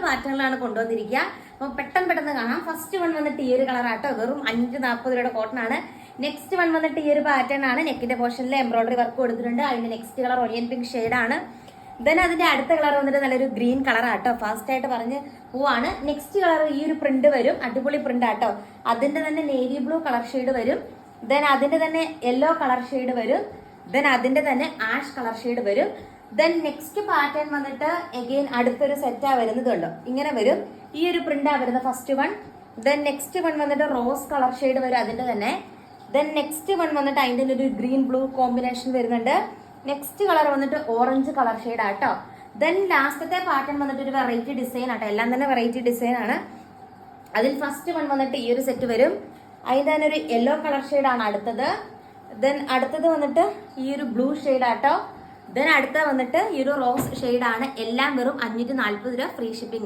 പാറ്റേണിലാണ് കൊണ്ടുവന്നിരിക്കുക. അപ്പോൾ പെട്ടെന്ന് കാണാം. ഫസ്റ്റ് വൺ വന്നിട്ട് ഈ ഒരു കളറാട്ടോ, വെറും 540 രൂപയുടെ കോട്ടൺ ആണ്. നെക്സ്റ്റ് വൺ വന്നിട്ട് ഈ ഒരു പാറ്റേൺ ആണ്. നെക്കിന്റെ പോർഷനിൽ എംബ്രോയിഡറി വർക്ക് കൊടുത്തിട്ടുണ്ട്. അതിന്റെ നെക്സ്റ്റ് കളർ ഒനിയൻ പിങ്ക് ഷെയ്ഡാണ്. ദെൻ അതിന്റെ അടുത്ത കളർ വന്നിട്ട് നല്ലൊരു ഗ്രീൻ കളറാട്ടോ. ഫാസ്റ്റ് ആയിട്ട് പറഞ്ഞ് പോവാണ്. നെക്സ്റ്റ് കളർ ഈ ഒരു പ്രിന്റ് വരും, അടിപൊളി പ്രിന്റ് ആട്ടോ. അതിന്റെ തന്നെ നേവി ബ്ലൂ കളർ ഷെയ്ഡ് വരും. ദെൻ അതിന്റെ തന്നെ യെല്ലോ കളർ ഷെയ്ഡ് വരും. ദെൻ അതിന്റെ തന്നെ ആഷ് കളർ ഷെയ്ഡ് വരും. ദെൻ നെക്സ്റ്റ് പാറ്റേൺ വന്നിട്ട് എഗെയിൻ അടുത്തൊരു സെറ്റാ വരുന്നത് കണ്ടോ, ഇങ്ങനെ വരും. ഈ ഒരു പ്രിന്റാ വരുന്നത് first one. Then next one വന്നിട്ട് റോസ് കളർ ഷെയ്ഡ് വരും അതിന്റെ തന്നെ. ദെൻ നെക്സ്റ്റ് വൺ വന്നിട്ട് അതിന്റെ ഒരു ഗ്രീൻ ബ്ലൂ കോമ്പിനേഷൻ വരുന്നുണ്ട്. നെക്സ്റ്റ് കളർ വന്നിട്ട് ഓറഞ്ച് കളർ ഷെയ്ഡ് ആട്ടോ. ദെൻ ലാസ്റ്റത്തെ പാറ്റേൺ വന്നിട്ട് ഒരു വെറൈറ്റി ഡിസൈൻ ആട്ടോ. എല്ലാം തന്നെ വെറൈറ്റി ഡിസൈൻ ആണ്. അതിൽ ഫസ്റ്റ് വൺ വന്നിട്ട് ഈ ഒരു സെറ്റ് വരും. അതിന്റെ തന്നെ ഒരു യെല്ലോ കളർ ഷെയ്ഡാണ് അടുത്തത്. ദെൻ അടുത്തത് വന്നിട്ട് ഈ ഒരു ബ്ലൂ ഷെയ്ഡ് ആട്ടോ. ദെൻ അടുത്ത വന്നിട്ട് ഈ ഒരു റോസ് ഷെയ്ഡാണ്. എല്ലാം വെറും 540 രൂപ ഫ്രീ ഷിപ്പിംഗ്.